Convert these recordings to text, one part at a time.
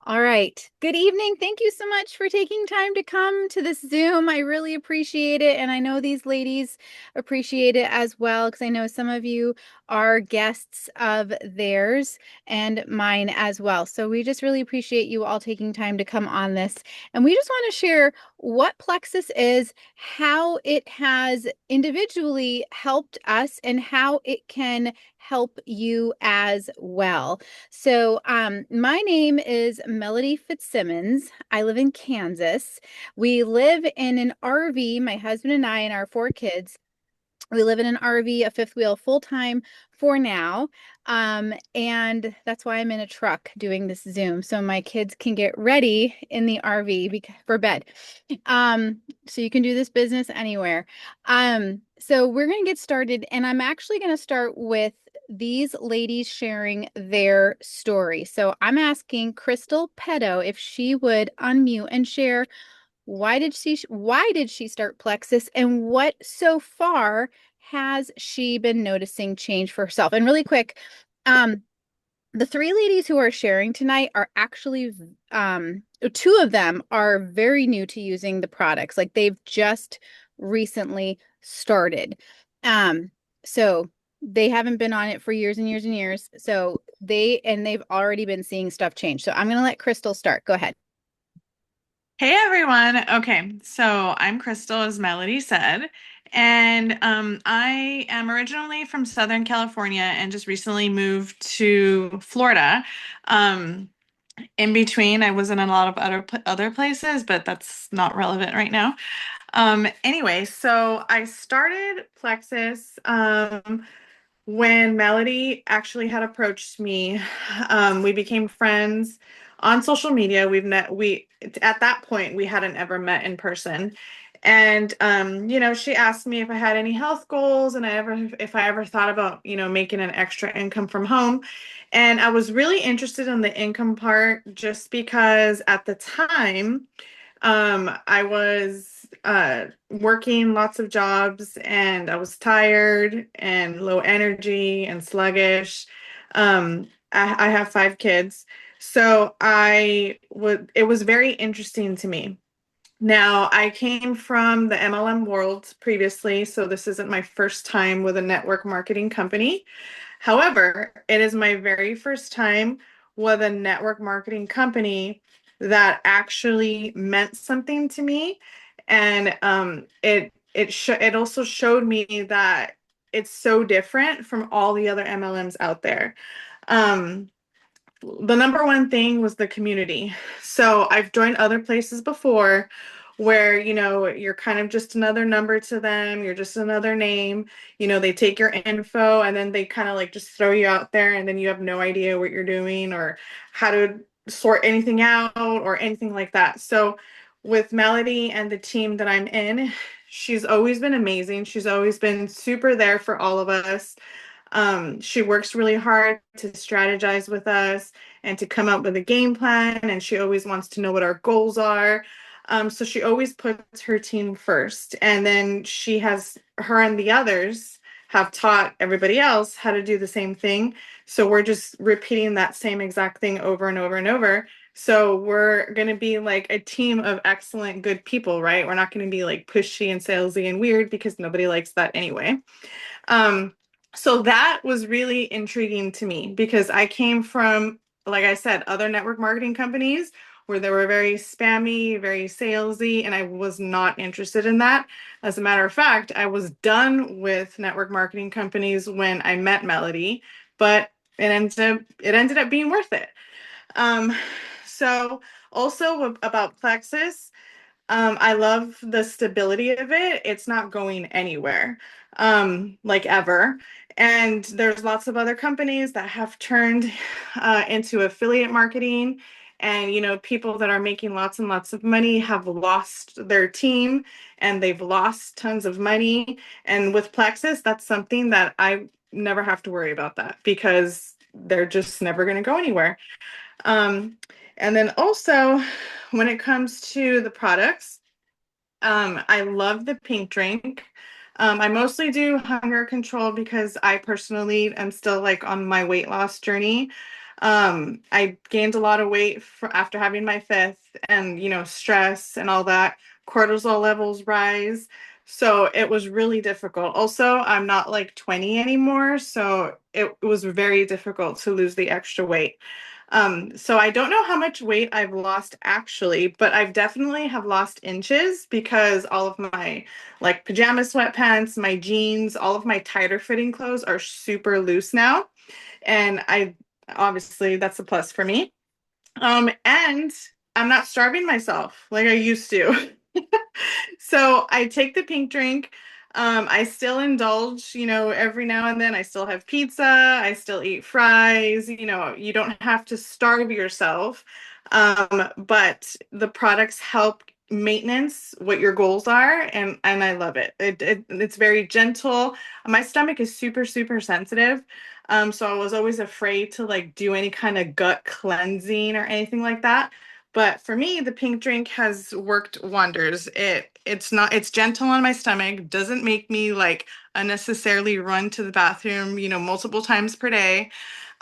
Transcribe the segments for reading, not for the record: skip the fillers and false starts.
All right. Good evening. Thank you so much for taking time to come to this Zoom. I really appreciate it. And I know these ladies appreciate it as well, because I know some of you are guests of theirs and mine as well. So we just really appreciate you all taking time to come on this. And we just want to share what Plexus is, how it has individually helped us, and how it can help you as well. My name is Melody Fitzsimmons. I live in Kansas. We live in an RV, my husband and I and our four kids. We live in an RV, a fifth wheel, full time for now. And that's why I'm in a truck doing this Zoom, so my kids can get ready in the RV for bed. So you can do this business anywhere. So we're going to get started, and I'm actually going to start with these ladies sharing their story. So I'm asking Crystal Pedo if she would unmute and share why did she start Plexus, and what so far has she been noticing change for herself? And really quick, um, the three ladies who are sharing tonight are actually two of them are very new to using the products. Like they've just recently started. Um, so they haven't been on it for years and years and years. They've already been seeing stuff change. So I'm gonna let Crystal start. Go ahead. Hey everyone. Okay, so I'm Crystal, as Melody said, and I am originally from Southern California and just recently moved to Florida. Um, in between, I was in a lot of other places, but that's not relevant right now. Anyway, so I started Plexus. When Melody actually had approached me, we became friends on social media. We at that point we hadn't ever met in person. And she asked me if I had any health goals and if I ever thought about, making an extra income from home. And I was really interested in the income part just because at the time I was working lots of jobs and I was tired and low energy and sluggish. I have five kids, so it was very interesting to me. Now, I came from the MLM world previously, so this isn't my first time with a network marketing company. However, it is my very first time with a network marketing company that actually meant something to me. And it also showed me that it's so different from all the other MLMs out there. Um, the number one thing was the community. So I've joined other places before where, you're kind of just another number to them, you're just another name. They take your info and then they kind of like just throw you out there and then you have no idea what you're doing or how to sort anything out or anything like that. So with Melody and the team that I'm in, she's always been amazing. She's always been super there for all of us. She works really hard to strategize with us and to come up with a game plan, and she always wants to know what our goals are. So she always puts her team first, and then her and the others have taught everybody else how to do the same thing. So we're just repeating that same exact thing over and over and over. So we're going to be like a team of excellent, good people, right? We're not going to be like pushy and salesy and weird because nobody likes that anyway. Um, so that was really intriguing to me because I came from, like I said, other network marketing companies where they were very spammy, very salesy, and I was not interested in that. As a matter of fact, I was done with network marketing companies when I met Melody, but it ended up being worth it. Um, so also about Plexus, I love the stability of it. It's not going anywhere, like ever. And there's lots of other companies that have turned into affiliate marketing. And, people that are making lots and lots of money have lost their team and they've lost tons of money. And with Plexus, that's something that I never have to worry about that because they're just never going to go anywhere. Um, and then also, when it comes to the products, I love the pink drink. I mostly do hunger control because I personally am still like on my weight loss journey. I gained a lot of weight after having my fifth, and stress and all that. Cortisol levels rise. So it was really difficult. Also, I'm not like 20 anymore, so it was very difficult to lose the extra weight. So I don't know how much weight I've lost actually, but I've definitely have lost inches because all of my like pajama sweatpants, my jeans, all of my tighter fitting clothes are super loose now. And I obviously that's a plus for me. And I'm not starving myself like I used to. So I take the pink drink. I still indulge, every now and then. I still have pizza. I still eat fries. You don't have to starve yourself. But the products help maintenance what your goals are, and I love it. It's very gentle. My stomach is super, super sensitive. So I was always afraid to like do any kind of gut cleansing or anything like that. But for me, the pink drink has worked wonders. It's gentle on my stomach, doesn't make me like unnecessarily run to the bathroom, multiple times per day.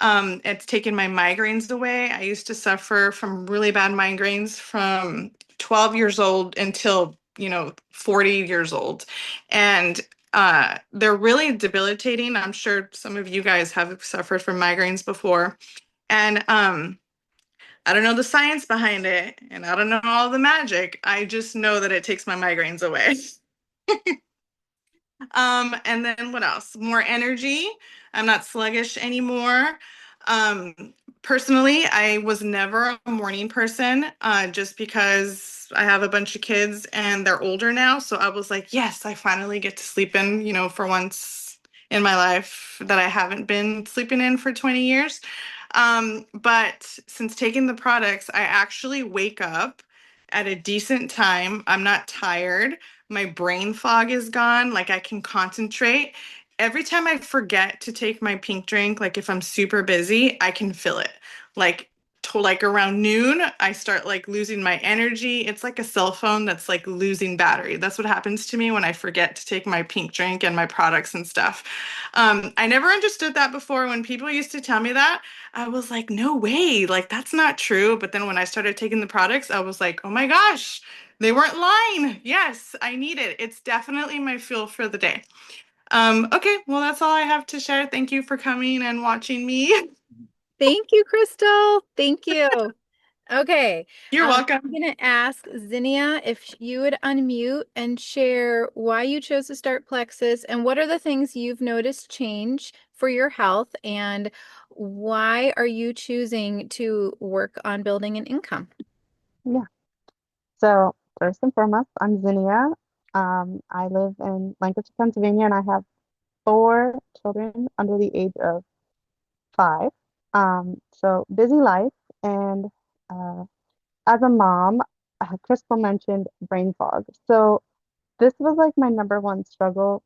It's taken my migraines away. I used to suffer from really bad migraines from 12 years old until, 40 years old. And they're really debilitating. I'm sure some of you guys have suffered from migraines before. And I don't know the science behind it, and I don't know all the magic. I just know that it takes my migraines away. And then what else? More energy. I'm not sluggish anymore. Um, Personally, I was never a morning person, just because I have a bunch of kids and they're older now. So I was like, yes, I finally get to sleep in, for once in my life that I haven't been sleeping in for 20 years. But since taking the products, I actually wake up at a decent time. I'm not tired. My brain fog is gone. Like I can concentrate. Every time I forget to take my pink drink, like if I'm super busy, I can feel it. Like to like around noon, I start like losing my energy. It's like a cell phone that's like losing battery. That's what happens to me when I forget to take my pink drink and my products and stuff. I never understood that before. When people used to tell me that, I was like, no way, like that's not true. But then when I started taking the products, I was like, oh my gosh, they weren't lying. Yes, I need it. It's definitely my fuel for the day. Okay, well, that's all I have to share. Thank you for coming and watching me. Thank you, Crystal. Thank you. Okay, You're I'm welcome. going to ask Zinnia if you would unmute and share why you chose to start Plexus and what are the things you've noticed change for your health and why are you choosing to work on building an income? Yeah. So first and foremost, I'm Zinnia. I live in Lancaster, Pennsylvania, and I have four children under the age of 5. So busy life, and uh, as a mom, Crystal mentioned brain fog. So this was like my number one struggle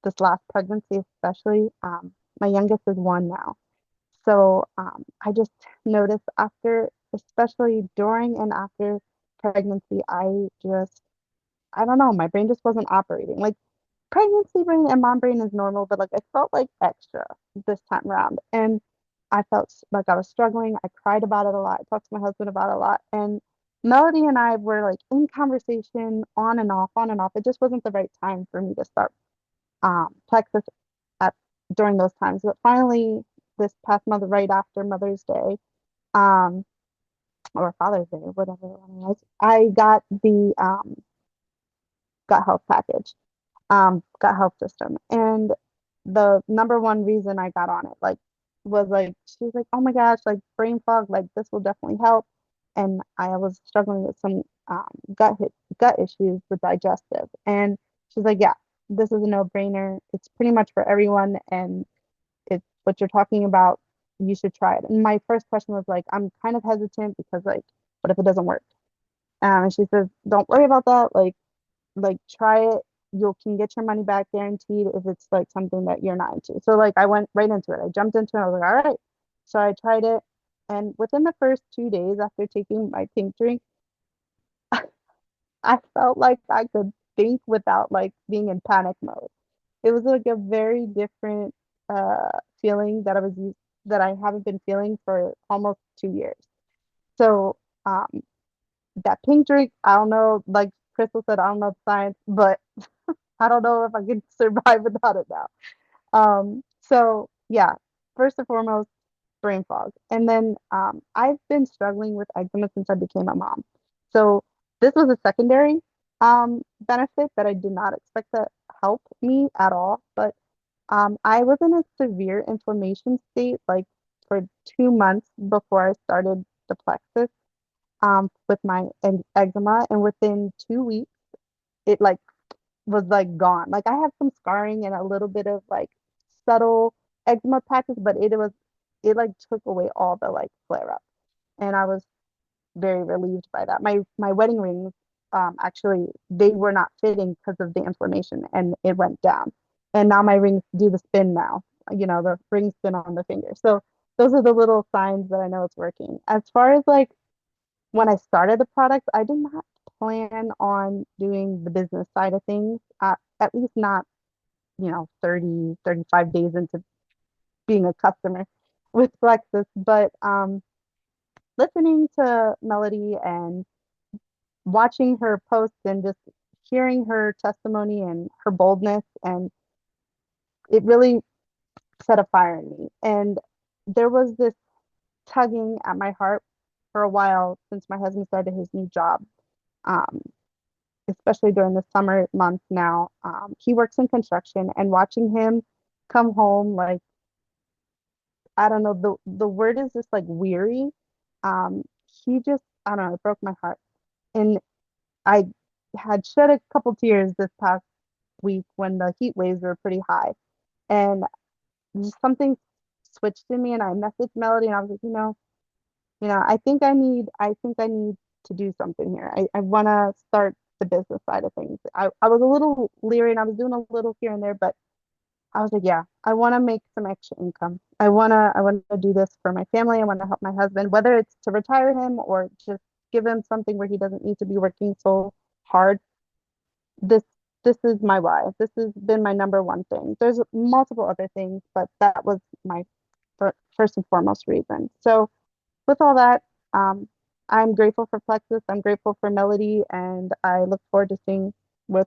this last pregnancy, especially. My youngest is 1 now. So I just noticed after, especially during and after pregnancy, I don't know, my brain just wasn't operating. Like pregnancy brain and mom brain is normal, but like I felt like extra this time around. And I felt like I was struggling. I cried about it a lot. I talked to my husband about it a lot. And Melody and I were like in conversation on and off, on and off. It just wasn't the right time for me to start Plexus at during those times. But finally, this past month, right after Mother's Day, um, or Father's Day, whatever one it was, I got the gut health package, gut health system. And the number one reason I got on it, like, was like, she was like, oh my gosh, like brain fog, like this will definitely help. And I was struggling with some gut issues with digestive. And she's like, yeah, this is a no-brainer. It's pretty much for everyone. And it's what you're talking about. You should try it. And my first question was like, I'm kind of hesitant because like, what if it doesn't work? And she says, don't worry about that. Like try it. You can get your money back guaranteed if it's like something that you're not into. So like I went right into it. I jumped into it. I was like, all right. So I tried it. And within the first 2 days after taking my pink drink, I felt like I could think without like being in panic mode. It was like a very different feeling that I was used that I haven't been feeling for almost 2 years. So um, that pink drink, I don't know, like Crystal said, I don't know the science, but I don't know if I can survive without it now. So yeah, first and foremost, brain fog. And then I've been struggling with eczema since I became a mom. So this was a secondary benefit that I did not expect to help me at all. But I was in a severe inflammation state like for 2 months before I started the Plexus with my eczema, and within 2 weeks, it like was like gone. Like I have some scarring and a little bit of like subtle eczema patches, but it like took away all the like flare up, and I was very relieved by that. My wedding rings actually they were not fitting because of the inflammation, and it went down. And now my rings do the spin now. The ring spin on the finger. So those are the little signs that I know it's working. As far as like when I started the product, I did not plan on doing the business side of things, at least not, 30, 35 days into being a customer with Flexus. But listening to Melody and watching her posts and just hearing her testimony and her boldness, and it really set a fire in me. And there was this tugging at my heart for a while since my husband started his new job. Um, Especially during the summer months now. He works in construction, and watching him come home, like, I don't know, the word is just like weary. Um, he just, I don't know, it broke my heart. And I had shed a couple tears this past week when the heat waves were pretty high. And just something switched in me, and I messaged Melody, and I was like, I think I need to do something here. I want to start the business side of things. I was a little leery, and I was doing a little here and there, but I was like, yeah, I want to make some extra income. I want to do this for my family. I want to help my husband, whether it's to retire him or just give him something where he doesn't need to be working so hard. This this is my why. This has been my number one thing. There's multiple other things, but that was my first and foremost reason. So with all that, um, I'm grateful for Plexus. I'm grateful for Melody, and I look forward to seeing where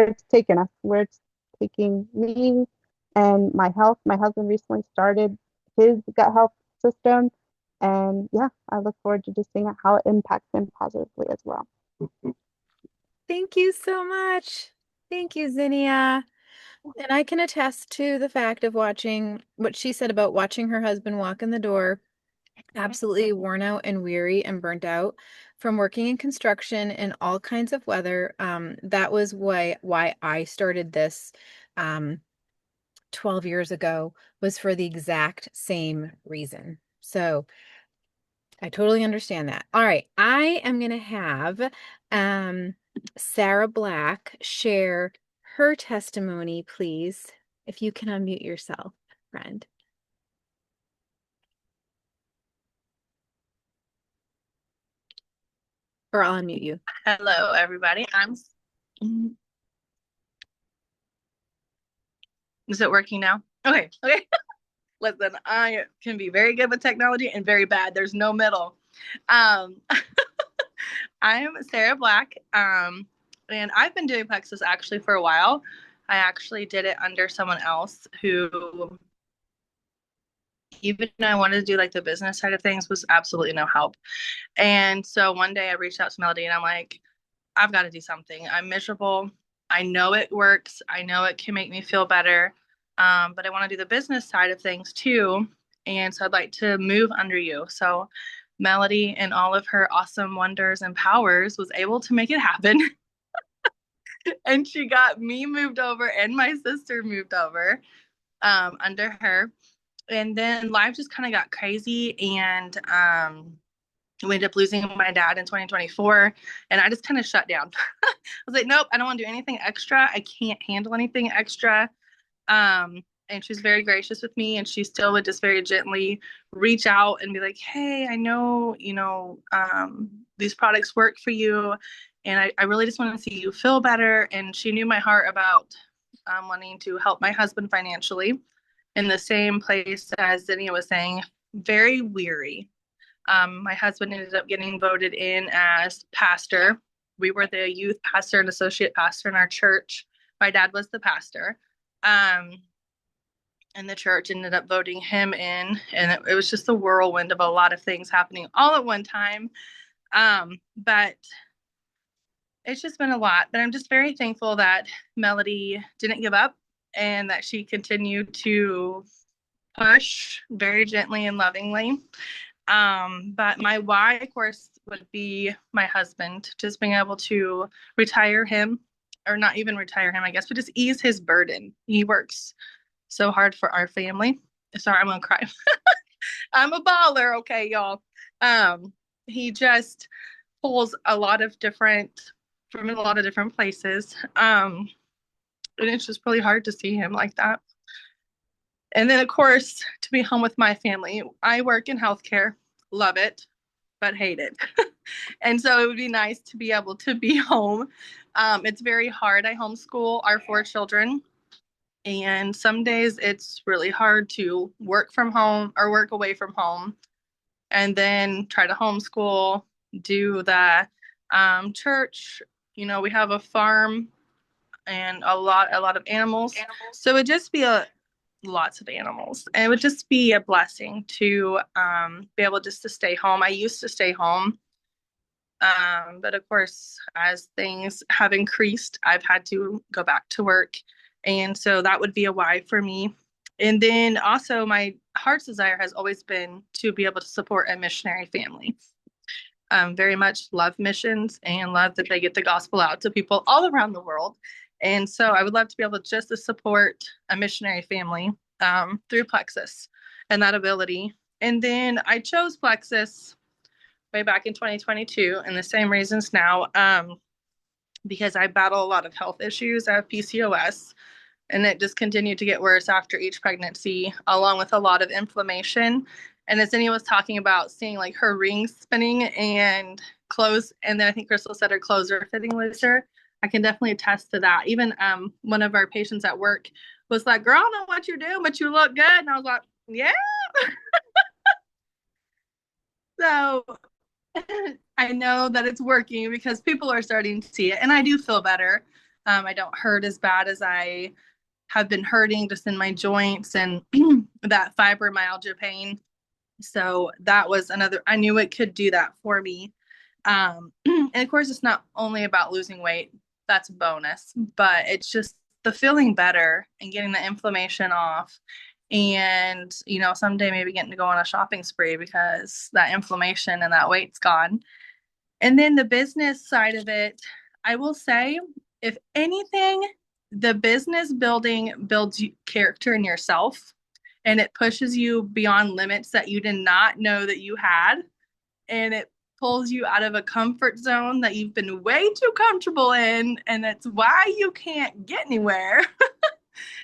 it's taking us, where it's taking me and my health. My husband recently started his gut health system, and yeah, I look forward to just seeing how it impacts him positively as well. Thank you so much. Thank you, Zinnia. And I can attest to the fact of watching what she said about watching her husband walk in the door, absolutely worn out and weary and burnt out from working in construction in all kinds of weather. That was why I started this 12 years ago, was for the exact same reason. So I totally understand that. All right, I am going to have Sarah Black share her testimony, please. If you can unmute yourself, friend. Or I'll unmute you. Hello, everybody. Is it working now? Okay. Listen, I can be very good with technology and very bad. There's no middle. Um, I'm Sarah Black, and I've been doing Plexus actually for a while. I actually did it under someone else who, even though I wanted to do like the business side of things, was absolutely no help. And so one day I reached out to Melody, and I'm like, I've got to do something. I'm miserable. I know it works. I know it can make me feel better. But I want to do the business side of things too. And so I'd like to move under you. So Melody, and all of her awesome wonders and powers, was able to make it happen. And she got me moved over and my sister moved over under her. And then life just kind of got crazy. And we ended up losing my dad in 2024, and I just kind of shut down. I was like, nope, I don't want to do anything extra. I can't handle anything extra. And she's very gracious with me, and she still would just very gently reach out and be like, hey, I know, these products work for you, and I really just want to see you feel better. And she knew my heart about wanting to help my husband financially. in the same place as Zinnia was saying, very weary. My husband ended up getting voted in as pastor. We were the youth pastor and associate pastor in our church. My dad was the pastor. And the church ended up voting him in. And it was just a whirlwind of a lot of things happening all at one time. But it's just been a lot. But I'm just very thankful that Melody didn't give up and that she continued to push very gently and lovingly. But my why, of course, would be my husband, just being able to retire him, or not even retire him, I guess, but just ease his burden. He works so hard for our family. Sorry, I'm gonna cry. I'm a baller, okay, y'all. He just pulls a lot of different from a lot of different places. And it's just really hard to see him like that. And then, of course, to be home with my family. I work in healthcare, love it, but hate it. And so it would be nice to be able to be home. It's very hard. I homeschool our 4 children. And some days it's really hard to work from home or work away from home and then try to homeschool, do the church. You know, we have a farm and a lot of animals. So it would just be lots of animals. And it would just be a blessing to be able just to stay home. I used to stay home. But of course, as things have increased, I've had to go back to work. And so that would be a why for me. And then also my heart's desire has always been to be able to support a missionary family. Very much love missions and love that they get the gospel out to people all around the world. And so I would love to be able just to support a missionary family through Plexus and that ability. And then I chose Plexus way back in 2022 and the same reasons now, because I battle a lot of health issues. I have PCOS and it just continued to get worse after each pregnancy, along with a lot of inflammation. And as Zinnia was talking about seeing like her rings spinning and clothes, and then I think Crystal said her clothes are fitting looser. I can definitely attest to that. Even one of our patients at work was like, "Girl, I don't know what you're doing, but you look good." And I was like, "Yeah." So I know that it's working because people are starting to see it, and I do feel better. I don't hurt as bad as I have been hurting just in my joints and that fibromyalgia pain. So that was another, I knew it could do that for me. And of course, it's not only about losing weight, that's a bonus, but it's just the feeling better and getting the inflammation off. And, you know, someday maybe getting to go on a shopping spree because that inflammation and that weight's gone. And then the business side of it, I will say, if anything, the business building builds character in yourself and it pushes you beyond limits that you did not know that you had. And it pulls you out of a comfort zone that you've been way too comfortable in. And that's why you can't get anywhere.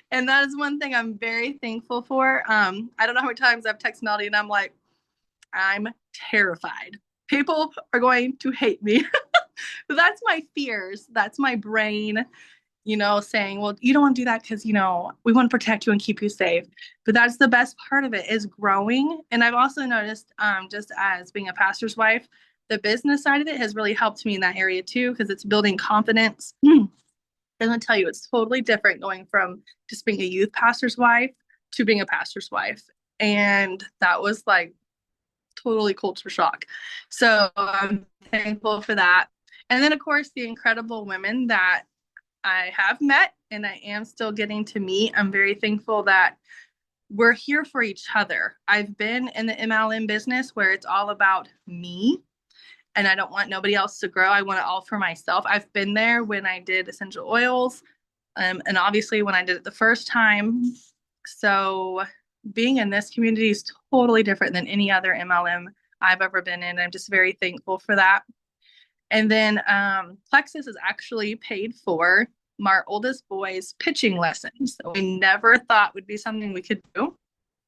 And that is one thing I'm very thankful for. I don't know how many times I've texted Melody and I'm like, I'm terrified. People are going to hate me. But that's my fears. That's my brain, you know, saying, well, you don't want to do that because, you know, we want to protect you and keep you safe. But that's the best part of it is growing. And I've also noticed, just as being a pastor's wife, the business side of it has really helped me in that area too, because it's building confidence. I'm going to tell you, it's totally different going from just being a youth pastor's wife to being a pastor's wife. And that was like totally culture shock. So I'm thankful for that. And then, of course, the incredible women that I have met and I am still getting to meet. I'm very thankful that we're here for each other. I've been in the MLM business where it's all about me and I don't want nobody else to grow. I want it all for myself. I've been there when I did essential oils, and obviously when I did it the first time. So being in this community is totally different than any other MLM I've ever been in. I'm just very thankful for that. And then Plexus is actually paid for our oldest boy's pitching lessons. So we never thought would be something we could do.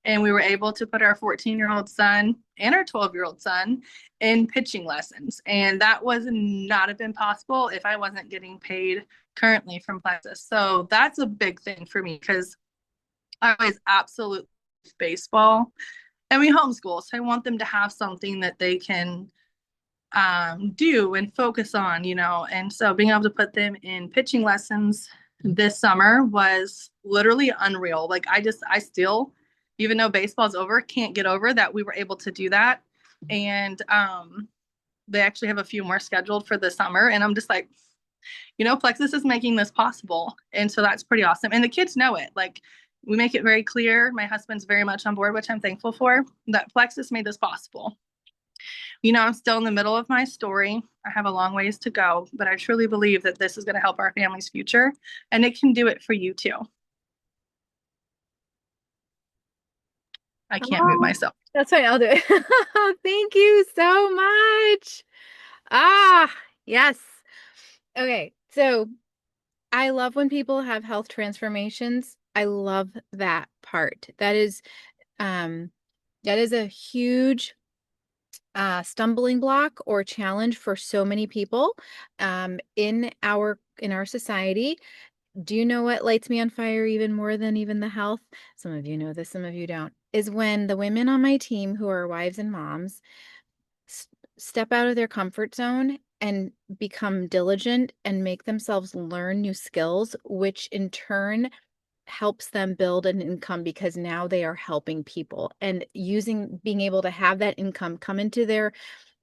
And we were able to put our 14-year-old son and our 12-year-old son in pitching lessons. And that was not have been possible if I wasn't getting paid currently from Plexus. So that's a big thing for me because I always absolutely love baseball, and we homeschool, so I want them to have something that they can do and focus on, you know. And so being able to put them in pitching lessons this summer was literally unreal. Like I still, even though baseball's over, can't get over that we were able to do that. And they actually have a few more scheduled for the summer, and I'm just like, you know, Plexus is making this possible, and so that's pretty awesome. And the kids know it. Like we make it very clear. My husband's very much on board, which I'm thankful for. That Plexus made this possible. You know, I'm still in the middle of my story. I have a long ways to go, but I truly believe that this is going to help our family's future, and it can do it for you too. I can't mute Oh, myself. that's fine. I'll do it. Thank you so much. Ah, yes. Okay. So I love when people have health transformations. I love that part. That is a huge stumbling block or challenge for so many people in our society. Do you know what lights me on fire even more than even the health? Some of you know this, some of you don't. Is when the women on my team who are wives and moms step out of their comfort zone and become diligent and make themselves learn new skills, which in turn helps them build an income because now they are helping people and being able to have that income come into their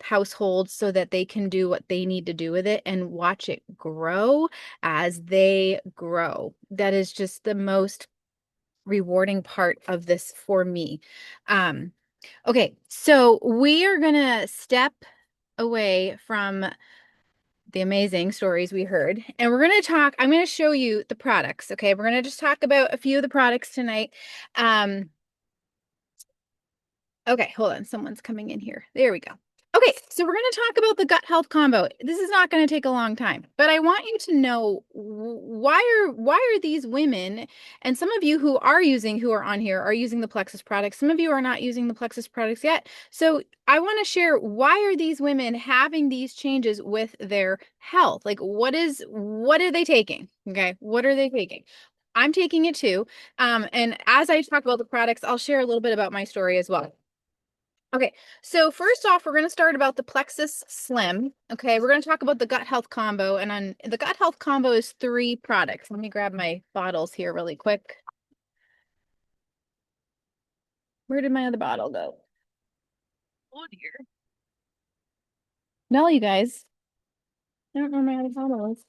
household so that they can do what they need to do with it and watch it grow as they grow. That is just the most rewarding part of this for me. Okay, so we are gonna step away from the amazing stories we heard. And we're going to I'm going to show you the products. Okay. We're going to just talk about a few of the products tonight. Okay, hold on. Someone's coming in here. There we go. Okay, so we're going to talk about the gut health combo. This is not going to take a long time, but I want you to know why are these women, and some of you who are on here are using the Plexus products. Some of you are not using the Plexus products yet. So I want to share, why are these women having these changes with their health? Like what are they taking? Okay, what are they taking? I'm taking it too. And as I talk about the products, I'll share a little bit about my story as well. Okay, so first off, we're going to start about the Plexus Slim. Okay, we're going to talk about the gut health combo, and on the gut health combo is 3 products. Let me grab my bottles here really quick. Where did my other bottle go? Oh dear. No, you guys. I don't know where my other bottle is.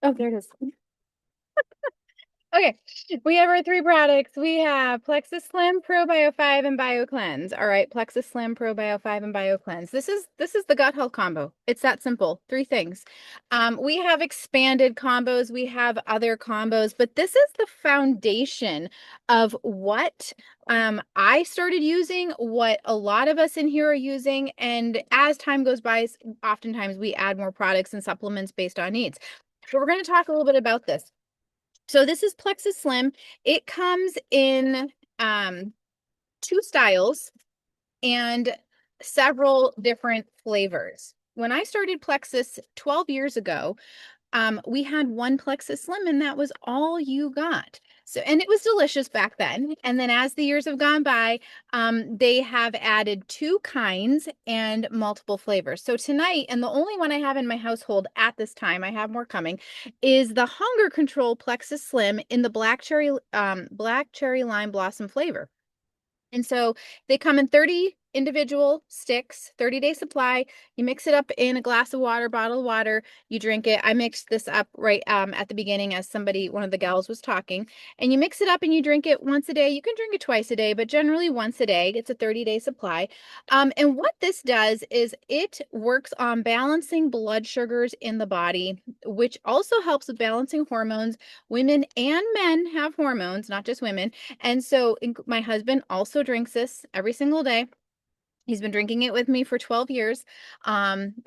Oh, there it is. Okay, we have our 3 products. We have Plexus Slim, ProBio 5, and BioCleanse. All right, Plexus Slim, ProBio 5, and BioCleanse. This is the gut health combo. It's that simple. 3 things. We have expanded combos. We have other combos, but this is the foundation of what I started using, what a lot of us in here are using, and as time goes by, oftentimes we add more products and supplements based on needs. So we're going to talk a little bit about this. So this is Plexus Slim. It comes in 2 styles and several different flavors. When I started Plexus 12 years ago, we had 1 Plexus Slim and that was all you got. So, and it was delicious back then. And then as the years have gone by, they have added 2 kinds and multiple flavors. So tonight, and the only one I have in my household at this time, I have more coming, is the Hunger Control Plexus Slim in the black cherry lime blossom flavor. And so they come in 30 individual sticks, 30-day supply. You mix it up in a glass of water, bottle of water, you drink it. I mixed this up right at the beginning as one of the gals was talking. And you mix it up and you drink it once a day. You can drink it twice a day, but generally once a day. It's a 30-day supply. And what this does is it works on balancing blood sugars in the body, which also helps with balancing hormones. Women and men have hormones, not just women. And so my husband also drinks this every single day. He's been drinking it with me for 12 years.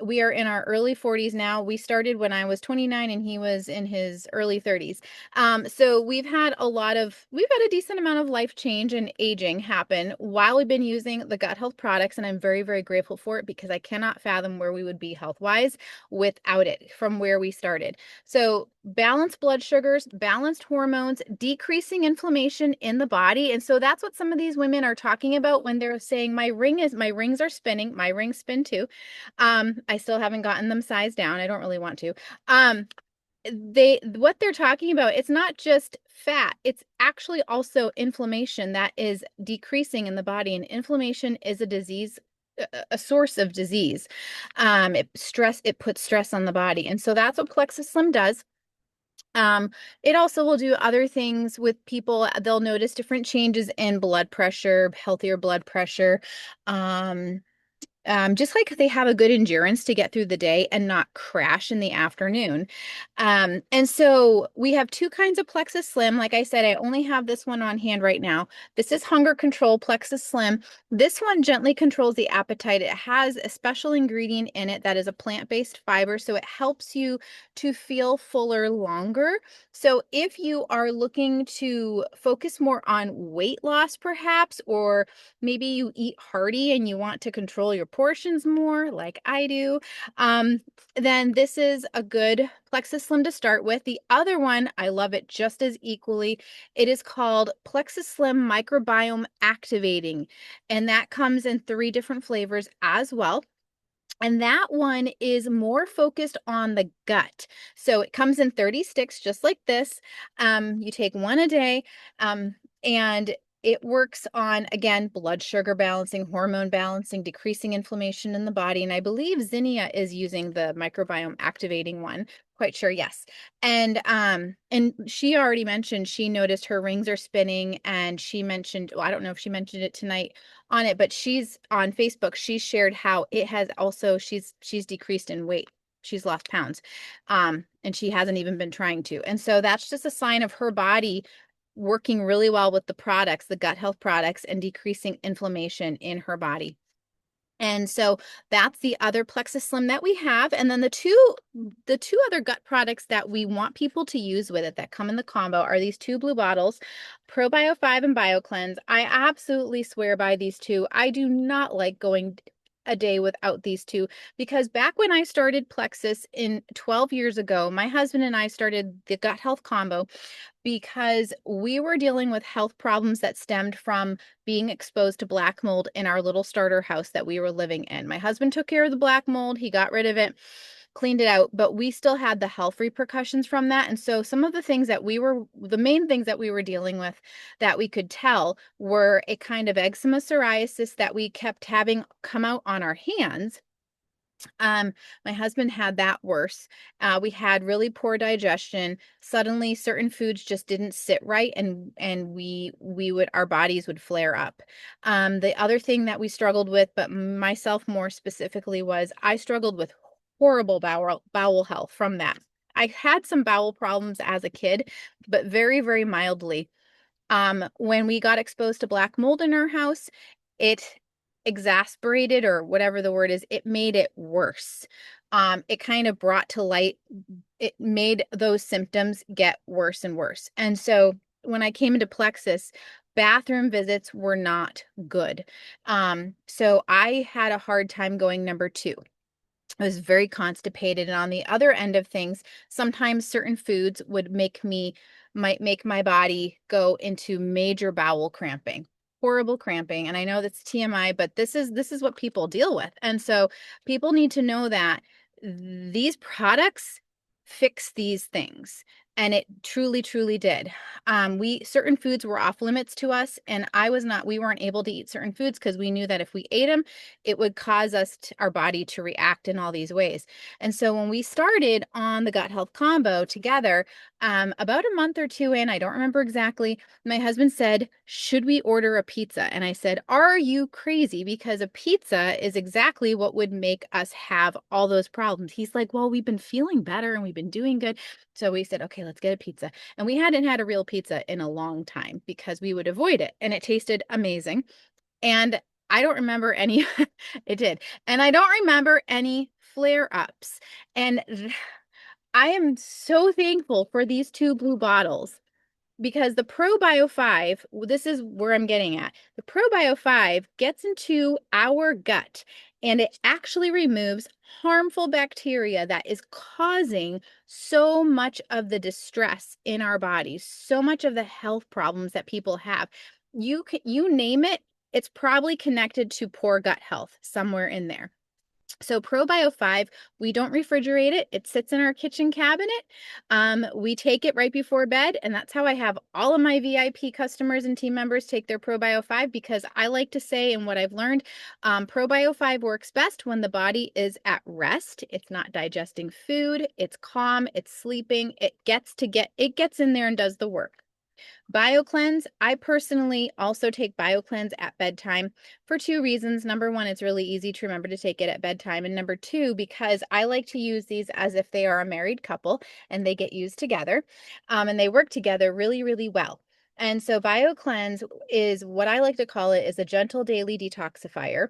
We are in our early 40s now. We started when I was 29 and he was in his early 30s. So we've had a decent amount of life change and aging happen while we've been using the gut health products. And I'm very, very grateful for it because I cannot fathom where we would be health-wise without it from where we started. So balanced blood sugars, balanced hormones, decreasing inflammation in the body. And so that's what some of these women are talking about when they're saying my rings are spinning. My rings spin too. I still haven't gotten them sized down. I don't really want to. What they're talking about, it's not just fat, it's actually also inflammation that is decreasing in the body, and inflammation is a disease, a source of disease. It puts stress on the body, and so that's what Plexus Slim does. It also will do other things with people. They'll notice different changes in blood pressure, healthier blood pressure. Just like they have a good endurance to get through the day and not crash in the afternoon. And so we have two kinds of Plexus Slim. Like I said, I only have this one on hand right now. This is Hunger Control Plexus Slim. This one gently controls the appetite. It has a special ingredient in it that is a plant-based fiber, so it helps you to feel fuller longer. So if you are looking to focus more on weight loss, perhaps, or maybe you eat hearty and you want to control your portions more, like I do, then this is a good Plexus Slim to start with. The other one, I love it just as equally. It is called Plexus Slim Microbiome Activating, and that comes in 3 different flavors as well. And that one is more focused on the gut. So it comes in 30 sticks, just like this. You take one a day, and it works on, again, blood sugar balancing, hormone balancing, decreasing inflammation in the body. And I believe Zinnia is using the microbiome activating one. Quite sure, yes. And she already mentioned she noticed her rings are spinning, and she mentioned, well, I don't know if she mentioned it tonight on it, but she's on Facebook. She shared how it has also, she's decreased in weight. She's lost pounds. And she hasn't even been trying to. And so that's just a sign of her body working really well with the products, the gut health products, and decreasing inflammation in her body. And so that's the other Plexus Slim that we have. And then the two other gut products that we want people to use with it that come in the combo are these 2 blue bottles, ProBio 5 and BioCleanse. I absolutely swear by these two. I do not like going a day without these two, because back when I started Plexus in 12 years ago, my husband and I started the gut health combo because we were dealing with health problems that stemmed from being exposed to black mold in our little starter house that we were living in. My husband took care of the black mold. He got rid of it, cleaned it out, but we still had the health repercussions from that. And so some of the things that the main things that we were dealing with that we could tell were a kind of eczema psoriasis that we kept having come out on our hands. My husband had that worse. We had really poor digestion. Suddenly certain foods just didn't sit right, and our bodies would flare up. The other thing that we struggled with, but myself more specifically, was I struggled with horrible bowel health from that. I had some bowel problems as a kid, but very, very mildly. When we got exposed to black mold in our house, it exasperated, or whatever the word is, it made it worse. It kind of brought to light, it made those symptoms get worse and worse. And so when I came into Plexus, bathroom visits were not good. So I had a hard time going number 2. I was very constipated. And on the other end of things, sometimes certain foods might make my body go into major bowel cramping, horrible cramping. And I know that's TMI, but this is what people deal with. And so people need to know that these products fix these things. And it truly, truly did. Certain foods were off limits to us, and we weren't able to eat certain foods because we knew that if we ate them, it would cause our body to react in all these ways. And so when we started on the gut health combo together, about a month or 2 in, I don't remember exactly, my husband said, should we order a pizza? And I said, are you crazy? Because a pizza is exactly what would make us have all those problems. He's like, well, we've been feeling better and we've been doing good. So we said, okay, let's get a pizza. And we hadn't had a real pizza in a long time because we would avoid it. And it tasted amazing. And I don't remember any, it did. And I don't remember any flare-ups. And I am so thankful for these 2 blue bottles because the ProBio 5, this is where I'm getting at. The ProBio 5 gets into our gut and it actually removes harmful bacteria that is causing so much of the distress in our bodies, so much of the health problems that people have. You name it, it's probably connected to poor gut health somewhere in there. So ProBio 5, we don't refrigerate it. It sits in our kitchen cabinet. We take it right before bed, and that's how I have all of my VIP customers and team members take their ProBio 5 because I like to say, and what I've learned, ProBio 5 works best when the body is at rest. It's not digesting food. It's calm. It's sleeping. It gets in there and does the work. BioCleanse, I personally also take BioCleanse at bedtime for 2 reasons. Number 1, it's really easy to remember to take it at bedtime. And number 2, because I like to use these as if they are a married couple and they get used together and they work together really, really well. And so BioCleanse is what I like to call it is a gentle daily detoxifier.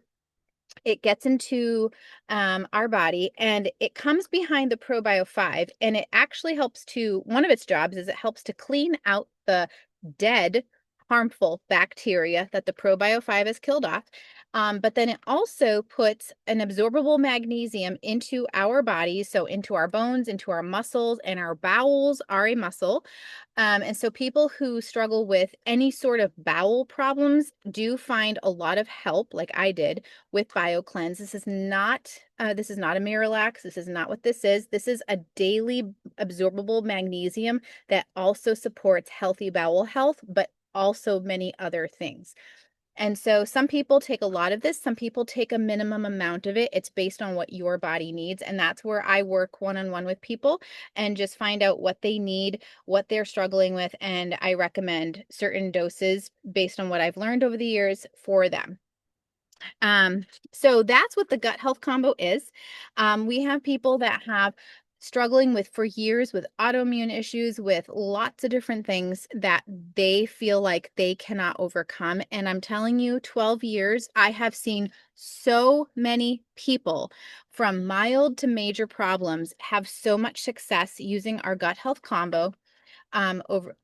It gets into our body and it comes behind the ProBio 5 and it actually helps to, one of its jobs is it helps to clean out the dead harmful bacteria that the ProBio 5 has killed off. But then it also puts an absorbable magnesium into our bodies, so into our bones, into our muscles, and our bowels are a muscle. And so people who struggle with any sort of bowel problems do find a lot of help, like I did, with BioCleanse. This is not a Miralax. This is not what this is. This is a daily absorbable magnesium that also supports healthy bowel health, but also many other things. And so some people take a lot of this, some people take a minimum amount of it. It's based on what your body needs. And that's where I work one-on-one with people and just find out what they need, what they're struggling with. And I recommend certain doses based on what I've learned over the years for them. So that's what the gut health combo is. We have people that have struggling with for years with autoimmune issues, with lots of different things that they feel like they cannot overcome. And I'm telling you, 12 years, I have seen so many people from mild to major problems have so much success using our gut health combo over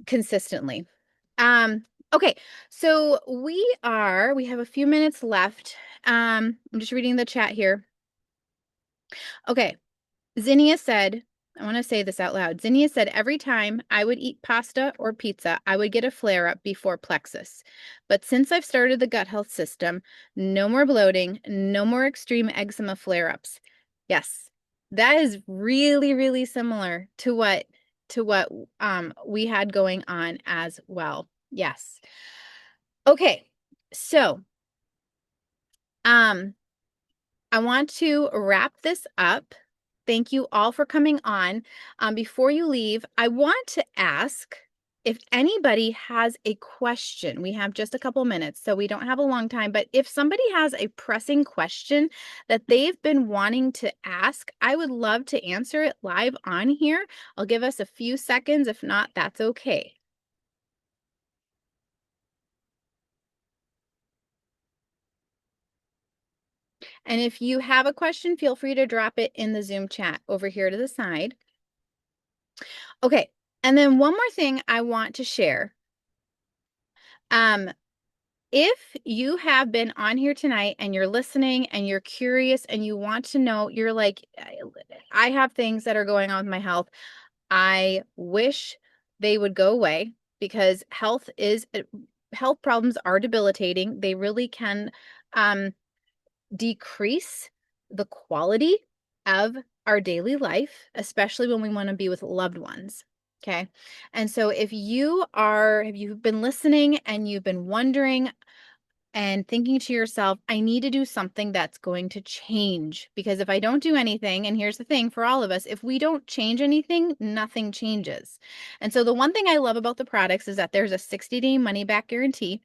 consistently. Okay, so we have a few minutes left. I'm just reading the chat here. Okay, Zinnia said, I want to say this out loud. Zinnia said, every time I would eat pasta or pizza, I would get a flare up before plexus. But since I've started the gut health system, no more bloating, no more extreme eczema flare ups. Yes, that is really, really similar to what we had going on as well. Yes. Okay, so I want to wrap this up. Thank you all for coming on. Before you leave, I want to ask if anybody has a question. We have just a couple minutes, so we don't have a long time, but if somebody has a pressing question that they've been wanting to ask, I would love to answer it live on here. I'll give us a few seconds. If not, that's okay. And if you have a question, feel free to drop it in the Zoom chat over here to the side. Okay, and then one more thing I want to share. If you have been on here tonight and you're listening and you're curious and you want to know, you're like, I have things that are going on with my health. I wish they would go away because health problems are debilitating. They really can decrease the quality of our daily life, especially when we want to be with loved ones. Okay. And so if you've been listening and you've been wondering and thinking to yourself, I need to do something that's going to change, because if I don't do anything, and here's the thing for all of us, if we don't change anything, nothing changes. And so the one thing I love about the products is that there's a 60-day money back guarantee.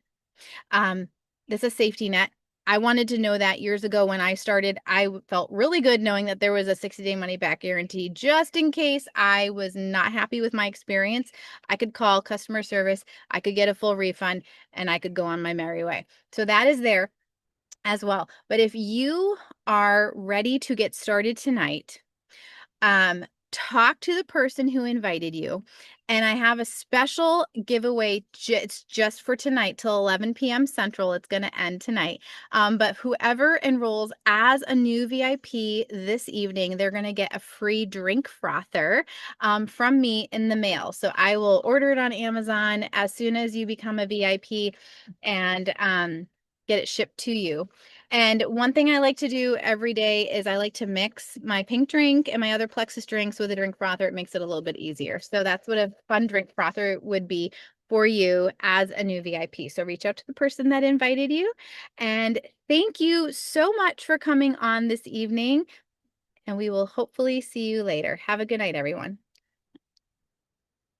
This is a safety net. I wanted to know that years ago when I started. I felt really good knowing that there was a 60-day money back guarantee just in case I was not happy with my experience. I could call customer service, I could get a full refund, and I could go on my merry way. So that is there as well. But if you are ready to get started tonight, talk to the person who invited you. And I have a special giveaway. It's just for tonight till 11 p.m. Central. It's going to end tonight. But whoever enrolls as a new VIP this evening, they're going to get a free drink frother from me in the mail. So I will order it on Amazon as soon as you become a VIP and get it shipped to you. And one thing I like to do every day is I like to mix my pink drink and my other Plexus drinks with a drink frother. It makes it a little bit easier. So that's what a fun drink frother would be for you as a new VIP. So reach out to the person that invited you. And thank you so much for coming on this evening. And we will hopefully see you later. Have a good night, everyone.